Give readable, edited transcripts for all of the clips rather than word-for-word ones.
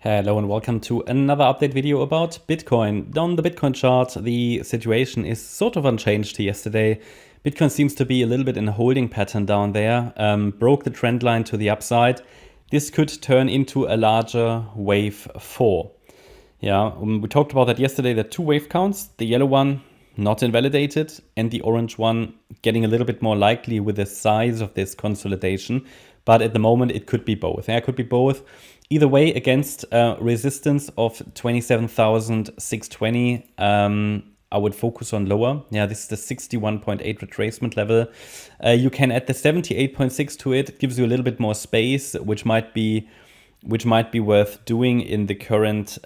Hello and welcome to another update video about Bitcoin. On the Bitcoin chart, the situation is sort of unchanged to yesterday. Bitcoin seems to be a little bit in a holding pattern down there, broke the trend line to the upside. This could turn into a larger wave 4. Yeah, we talked about that yesterday, the two wave counts, the yellow one not invalidated and the orange one getting a little bit more likely with the size of this consolidation. But at the moment, it could be both. Yeah, it could be both. Either way, against resistance of 27,620, I would focus on lower. Yeah, this is the 61.8 retracement level. You can add the 78.6 to it. It gives you a little bit more space, which might be worth doing in the current.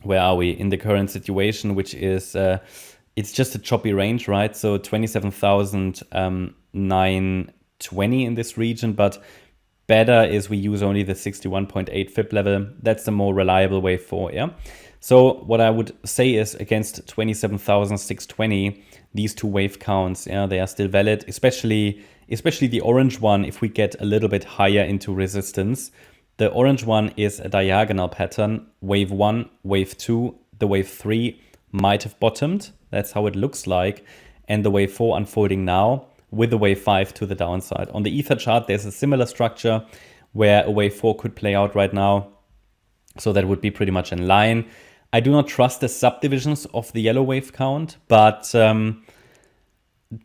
Where are we in the current situation, which is it's just a choppy range, right? So 27,920 in this region, but better is we use only the 61.8 fib level. That's the more reliable way for, yeah. So what I would say is against 27,620, these two wave counts, yeah, they are still valid, especially the orange one. If we get a little bit higher into resistance, the orange one is a diagonal pattern. Wave 1, wave 2, the wave 3 might have bottomed. That's how it looks like. And the wave 4 unfolding now with the wave 5 to the downside. On the Ether chart, there's a similar structure where a wave 4 could play out right now. So that would be pretty much in line. I do not trust the subdivisions of the yellow wave count, but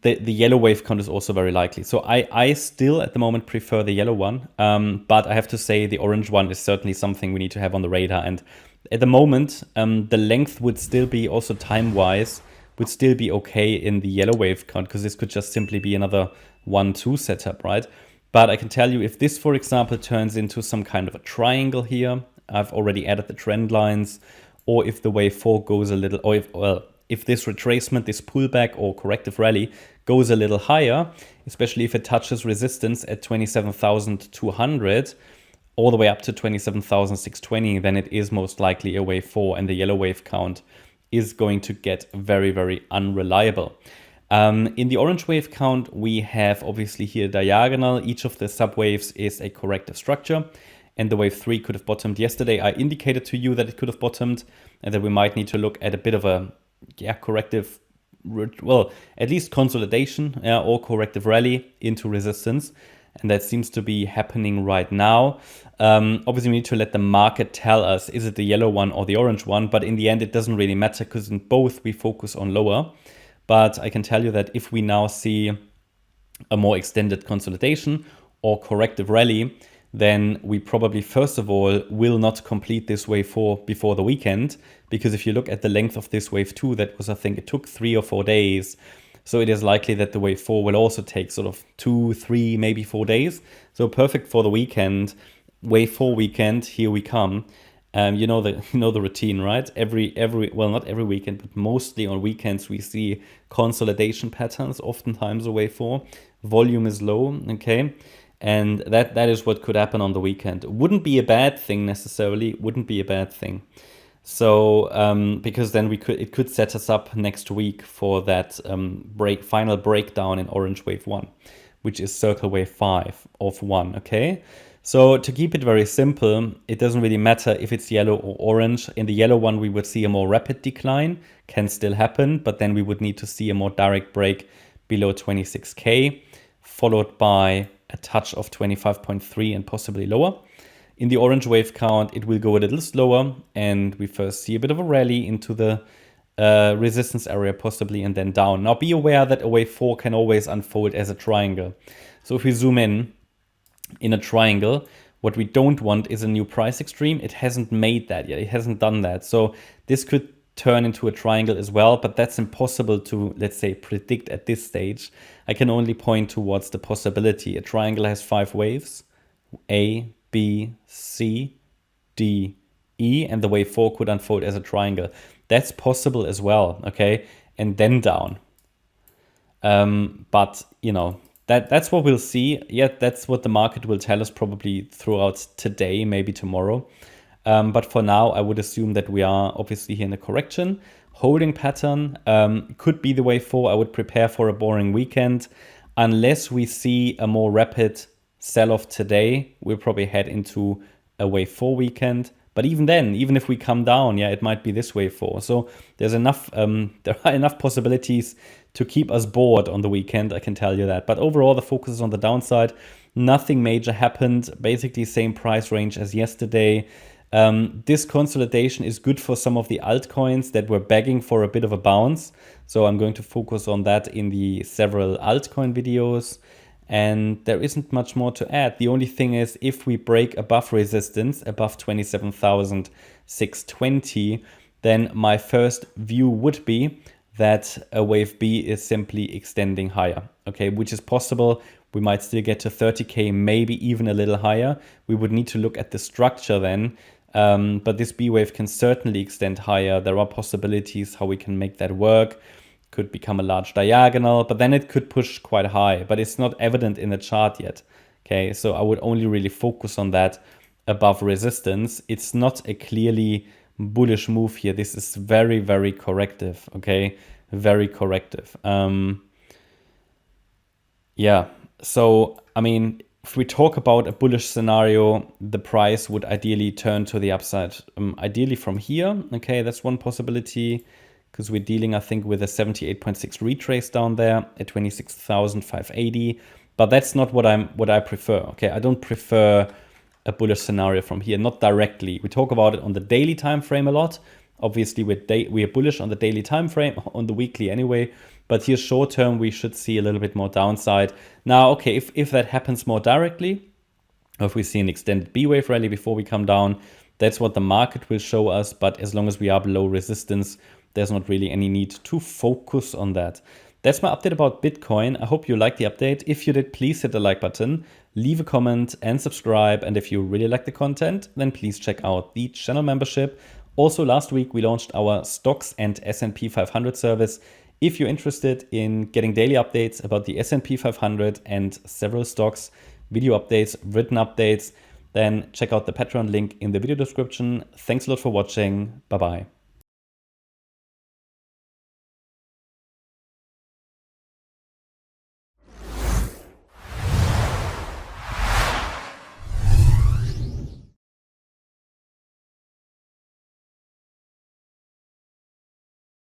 the yellow wave count is also very likely. So I still at the moment prefer the yellow one, but I have to say the orange one is certainly something we need to have on the radar. And at the moment, the length would still be also time-wise, would still be okay in the yellow wave count, because this could just simply be another 1-2 setup, right? But I can tell you if this, for example, turns into some kind of a triangle here, I've already added the trend lines, or if the wave 4 goes a little, or if this retracement, this pullback or corrective rally goes a little higher, especially if it touches resistance at 27,200 all the way up to 27,620, then it is most likely a wave 4 and the yellow wave count is going to get very, very unreliable. In the orange wave count, we have obviously here diagonal. Each of the subwaves is a corrective structure. And the wave 3 could have bottomed yesterday. I indicated to you that it could have bottomed and that we might need to look at a bit of a corrective, well, at least consolidation or corrective rally into resistance. And that seems to be happening right now. Obviously, we need to let the market tell us, is it the yellow one or the orange one? But in the end, it doesn't really matter because in both we focus on lower. But I can tell you that if we now see a more extended consolidation or corrective rally, then we probably, first of all, will not complete this wave 4 before the weekend. Because if you look at the length of this wave 2, that was, I think it took 3 or 4 days. So it is likely that the wave 4 will also take sort of 2, 3, maybe 4 days. So perfect for the weekend. Wave 4 weekend, here we come. You know the routine, right? Well, not every weekend, but mostly on weekends we see consolidation patterns, oftentimes a wave 4. Volume is low, okay? And that is what could happen on the weekend. Wouldn't be a bad thing necessarily. Wouldn't be a bad thing. So because then it could set us up next week for that final breakdown in orange wave 1, which is circle wave 5 of 1. Okay. So to keep it very simple, it doesn't really matter if it's yellow or orange. In the yellow one, we would see a more rapid decline, can still happen, but then we would need to see a more direct break below 26K, followed by a touch of 25.3 and possibly lower. In the orange wave count, it will go a little slower, and we first see a bit of a rally into the resistance area possibly, and then down. Now be aware that a wave 4 can always unfold as a triangle. So if we zoom in a triangle, what we don't want is a new price extreme. It hasn't made that yet. It hasn't done that. So this could turn into a triangle as well, but that's impossible to, let's say, predict at this stage. I can only point towards the possibility. A triangle has 5 waves, A, B, C, D, E, and the wave 4 could unfold as a triangle. That's possible as well, okay? And then down. But, you know, that's what we'll see. Yeah, that's what the market will tell us probably throughout today, maybe tomorrow. But for now, I would assume that we are obviously here in a correction. Holding pattern could be the wave 4. I would prepare for a boring weekend. Unless we see a more rapid sell-off today, we'll probably head into a wave 4 weekend. But even then, even if we come down, yeah, it might be this wave 4. So there's enough, there are enough possibilities to keep us bored on the weekend, I can tell you that. But overall, the focus is on the downside. Nothing major happened, basically same price range as yesterday. This consolidation is good for some of the altcoins that were begging for a bit of a bounce. So I'm going to focus on that in the several altcoin videos. And there isn't much more to add. The only thing is, if we break above resistance, above 27,620, then my first view would be that a wave B is simply extending higher, okay, which is possible. We might still get to 30K, maybe even a little higher. We would need to look at the structure then. But this B wave can certainly extend higher. There are possibilities how we can make that work. Could become a large diagonal, but then it could push quite high, but it's not evident in the chart yet. Okay, so I would only really focus on that above resistance. It's not a clearly bullish move here. This is very, very corrective. Okay, very corrective. Yeah, so I mean, if we talk about a bullish scenario, the price would ideally turn to the upside, ideally from here. Okay, that's one possibility, because we're dealing, I think, with a 78.6 retrace down there at 26,580. But that's not what I prefer. Okay, I don't prefer a bullish scenario from here, not directly. We talk about it on the daily time frame a lot. Obviously, we are bullish on the daily time frame, on the weekly anyway. But here, short term, we should see a little bit more downside. Now, okay, if that happens more directly, or if we see an extended B wave rally before we come down, that's what the market will show us. But as long as we are below resistance, there's not really any need to focus on that. That's my update about Bitcoin. I hope you liked the update. If you did, please hit the like button, leave a comment and subscribe. And if you really like the content, then please check out the channel membership. Also, last week we launched our stocks and S&P 500 service. If you're interested in getting daily updates about the S&P 500 and several stocks, video updates, written updates, then check out the Patreon link in the video description. Thanks a lot for watching. Bye-bye.